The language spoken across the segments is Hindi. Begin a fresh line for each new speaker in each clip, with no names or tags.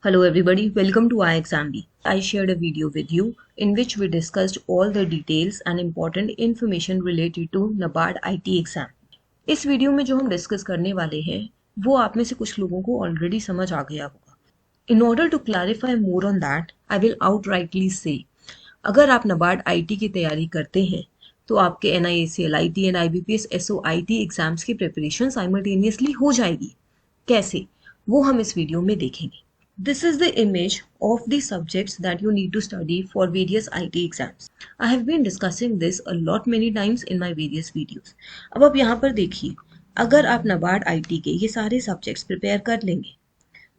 Hello everybody, welcome to iExamB. I shared a video with you in which we discussed all the details and important information related to NABARD IT exam. इस वीडियो में जो हम डिस्कस करने वाले हैं वो आप में से कुछ लोगों को ऑलरेडी समझ आ गया होगा. In order to clarify more on that, I will outrightly say, अगर आप NABARD IT की तैयारी करते हैं तो आपके NIACL IT and IBPS SOIT exams की प्रिपरेशन साइमल्टेनियसली हो जाएगी. कैसे, वो हम इस वीडियो में देखेंगे. This is the image of the subjects that you need to study for various IT exams. I have been discussing this a lot many times in my various videos. अब आप यहाँ पर देखिए, अगर आप NABARD IT के ये सारे सब्जेक्ट्स प्रिपेयर कर लेंगे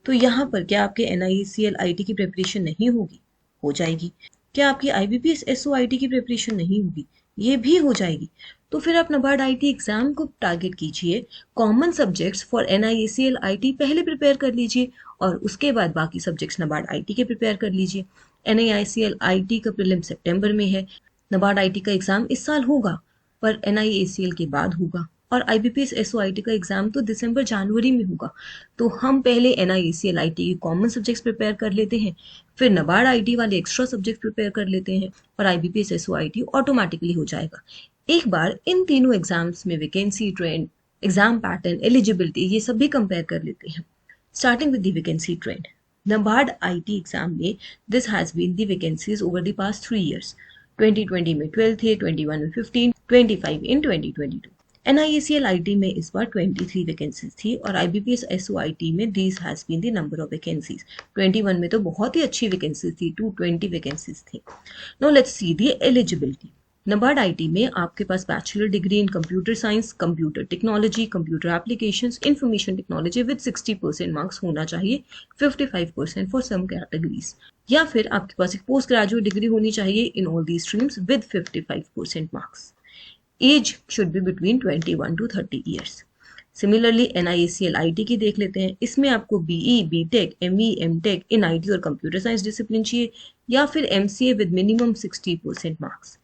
तो यहाँ पर क्या आपके NIACL IT की प्रिपरेशन नहीं होगी? हो जाएगी. क्या आपकी IBPS SOIT की प्रिपरेशन नहीं होगी? ये भी हो जाएगी. तो फिर आप NABARD IT एग्जाम को टारगेट कीजिए. Common subjects for NIACL IT पहले प्रिपेयर कर लीजिए और उसके बाद बाकी सब्जेक्ट्स NABARD IT के प्रिपेयर कर लीजिए. NIACL IT का प्रीलिम सितंबर में है. NABARD IT का एग्जाम इस साल होगा पर NIACL के बाद होगा और IBPS SOIT का एग्जाम तो दिसंबर जनवरी में होगा. तो हम पहले NIACL IT के कॉमन सब्जेक्ट्स प्रिपेयर कर लेते हैं, फिर NABARD IT वाले एक्स्ट्रा सब्जेक्ट प्रिपेयर कर लेते हैं और IBPS SOIT ऑटोमेटिकली हो जाएगा. एक बार इन तीनों एग्जाम्स में vacancy, trend, exam pattern, eligibility ये सब भी कंपेयर कर लेते हैं. Starting with the vacancy trend, NABARD IT exam में this has been the vacancies over the past 3 years. 2020 में 12 थे, 21 में 15, 25 in 2022. NIACL IT में इस बार 23 वैकेंसीज थी और IBPS SOIT में these has been the number of vacancies. 21 में तो बहुत ही अच्छी वैकेंसीज थी, 220 वैकेंसीज थी. Now let's see the eligibility. NABARD IT में आपके पास bachelor degree in computer science, computer technology, computer applications, information technology with 60% marks होना चाहिए, 55% फॉर सम कैटेगरीज. या फिर आपके पास एक पोस्ट ग्रेजुएट डिग्री होनी चाहिए in all the streams with 55% marks. Age should be between 21 to 30 years. Similarly NIACL IT की देख लेते हैं. इसमें आपको BE, BTech, ME, MTech in IT और कंप्यूटर साइंस डिसिप्लिन चाहिए या फिर MCA with minimum 60% marks.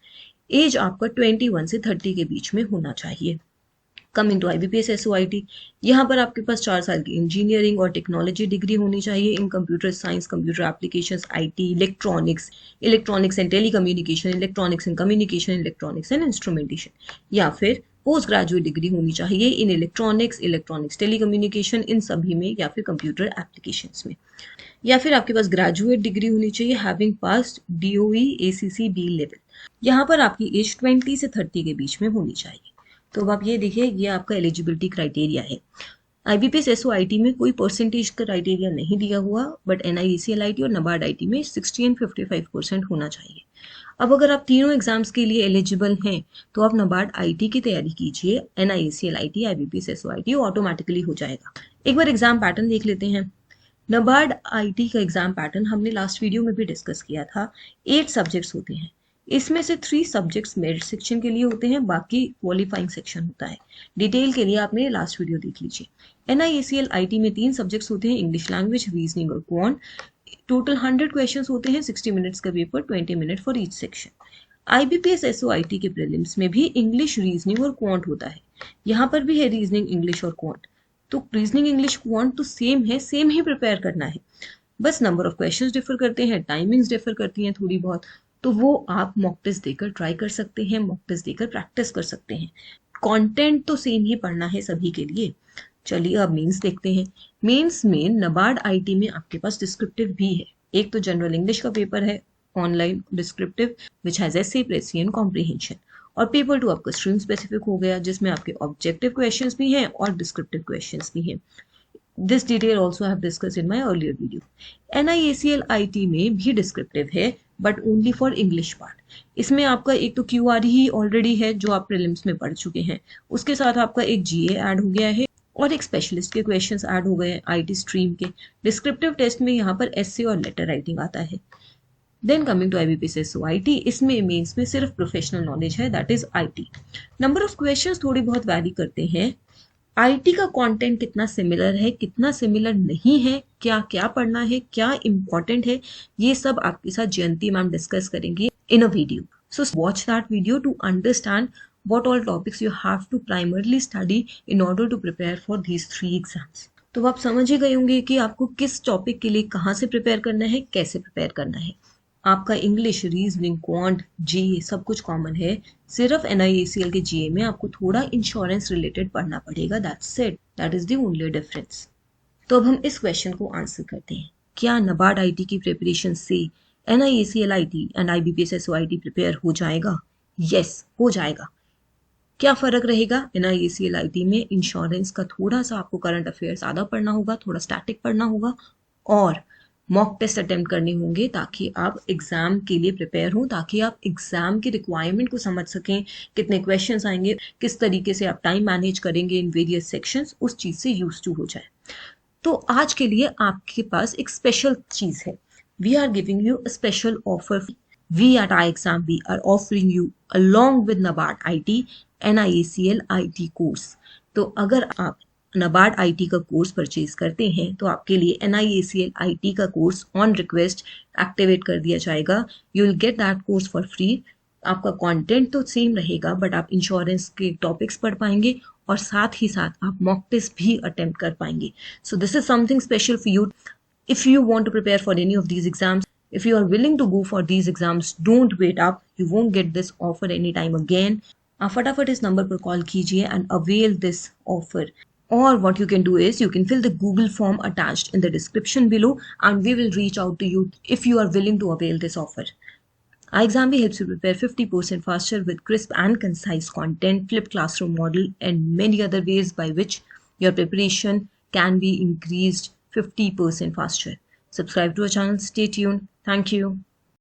Age आपका 21 से 30 के बीच में होना चाहिए. कमिंग टू IBPS SOIT, यहाँ पर आपके पास 4 साल की इंजीनियरिंग और टेक्नोलॉजी डिग्री होनी चाहिए इन computer science, computer applications, IT, electronics and telecommunication, electronics and communication, electronics and instrumentation. या फिर पोस्ट ग्रेजुएट डिग्री होनी चाहिए इन इलेक्ट्रॉनिक्स, टेलीकम्युनिकेशन इन सभी में या फिर कंप्यूटर एप्लीकेशंस में. या फिर आपके पास ग्रेजुएट डिग्री होनी चाहिए having passed DOE ACC B level. यहाँ पर आपकी एज 20 से 30 के बीच में होनी चाहिए. तो अब आप ये देखिए, ये आपका एलिजिबिलिटी क्राइटेरिया है. IBPS SOIT में कोई परसेंटेज क्राइटेरिया नहीं दिया हुआ बट NIACL IT और NABARD IT में 60 एंड 55% होना चाहिए. अब अगर आप तीनों एग्जाम्स के लिए एलिजिबल हैं तो आप NABARD IT की तैयारी कीजिए. NIACL IT, IBPS SOIT automatically हो जाएगा. एक बार एग्जाम पैटर्न देख लेते हैं. NABARD IT का एग्जाम पैटर्न हमने लास्ट वीडियो में भी डिस्कस किया था. 8 सब्जेक्ट्स होते हैं. इसमें से 3 सब्जेक्ट्स मेरिट सेक्शन के लिए होते हैं, बाकी क्वालिफाइंग सेक्शन होता है. डिटेल के लिए आप मेरे लास्ट वीडियो देख लीजिए. NIACL IT में 3 सब्जेक्ट्स होते हैं, इंग्लिश लैंग्वेज, रीजनिंग और क्वांट. टोटल 100 क्वेश्चंस होते हैं, 60 मिनट्स का paper, 20 minute for each section. IBPS SOIT के प्रीलिम्स में भी इंग्लिश, रीजनिंग और क्वांट होता है. यहाँ पर भी है रीजनिंग, इंग्लिश और क्वांट. तो रीजनिंग, इंग्लिश, क्वांट तो सेम है, सेम ही प्रिपेयर करना है. बस नंबर ऑफ क्वेश्चंस डिफर करते हैं, टाइमिंग्स डिफर करती हैं थोड़ी बहुत. तो वो आप मॉक टेस्ट देकर ट्राई कर सकते हैं, मॉक टेस्ट देकर प्रैक्टिस कर सकते हैं. कंटेंट तो सेम ही पढ़ना है सभी के लिए. चलिए अब मेंस देखते हैं. मेंस में NABARD IT में आपके पास डिस्क्रिप्टिव भी है. एक तो जनरल इंग्लिश का पेपर है online descriptive which has essay, precis and comprehension. और पेपर 2 आपका स्ट्रीम स्पेसिफिक हो गया जिसमें आपके ऑब्जेक्टिव क्वेश्चंस भी हैं और डिस्क्रिप्टिव क्वेश्चंस भी हैं. This detail also I have discussed in my earlier video. NIACL IT में भी डिस्क्रिप्टिव है but only for English part. इसमें आपका एक तो QRE ही ऑलरेडी है जो आप प्रीलिम्स में पढ़ चुके हैं. उसके साथ आपका एक GA ऐड हो गया है और एक स्पेशलिस्ट के क्वेश्चंस ऐड हो गए हैं IT स्ट्रीम के. डिस्क्रिप्टिव टेस्ट में यहाँ पर एसे और लेटर राइटिंग आता है. Then coming to IBPS SOIT, इसमें मेंस में सिर्फ प्रोफेशनल नॉलेज है, that is IT. Number of questions थोड़ी बहुत वैरी करते हैं. IT का कंटेंट कितना सिमिलर है, कितना सिमिलर नहीं है, क्या क्या पढ़ना है, क्या इंपॉर्टेंट है, ये सब आपके साथ जयंती मैम डिस्कस करेंगे in a video. So watch that video to understand what all topics you have to primarily study in order to prepare for these 3 exams. तो आप समझ ही गए होंगे कि आपको किस टॉपिक के लिए कहाँ से प्रिपेयर करना है, कैसे प्रिपेयर करना है। आपका इंग्लिश, रीजनिंग, क्वांट, जीए सब कुछ कॉमन है। सिर्फ एनआईएसीएल के जीए में आपको थोड़ा इंश्योरेंस रिलेटेड पढ़ना पड़ेगा। That's it, that is the only difference. तो अब हम इस क्वेश्चन को आंसर करते हैं। क्या नबार्ड आईटी की प्रिपरेशन से NIACL IT and IBPS एसओआईटी prepare हो जाएगा? यस, हो जाएगा। क्या फ़र्क रहेगा? एनआईएसीएल आईटी में इंश्योरेंस का थोड़ा सा आपको करंट अफेयर ज़्यादा पढ़ना होगा, थोड़ा स्टैटिक पढ़ना होगा और मॉक टेस्ट अटेम्प्ट करने होंगे ताकि आप एग्जाम के लिए प्रिपेयर हों, ताकि आप एग्जाम की रिक्वायरमेंट को समझ सकें, कितने क्वेश्चंस आएंगे, किस तरीके से आप टाइम मैनेज करेंगे इन वेरियस सेक्शंस, उस चीज़ से यूज टू हो जाए। तो आज के लिए आपके पास एक स्पेशल चीज़ है। We are giving you a special offer. We at iExamB are offering you along with NABARD IT NIACL IT course. तो अगर आप NABARD IT का कोर्स परचेज करते हैं तो आपके लिए NIACL IT का कोर्स ऑन रिक्वेस्ट एक्टिवेट कर दिया जाएगा। You will get that course for free. आपका कंटेंट तो सेम रहेगा बट आप इंश्योरेंस के टॉपिक्स पढ़ पाएंगे और साथ ही साथ आप मॉक टेस्ट भी अटेम्प्ट कर पाएंगे। So this is something special for you. If you want to prepare for any of these exams, if you are willing to go for these exams, don't wait up. You won't get this offer anytime again. आप फटाफट इस नंबर पर कॉल कीजिए and avail this offer. Or what you can do is you can fill the Google form attached in the description below and we will reach out to you if you are willing to avail this offer. iExamB helps you prepare 50% faster with crisp and concise content, flipped classroom model, and many other ways by which your preparation can be increased 50% faster. Subscribe to our channel. Stay tuned. Thank you.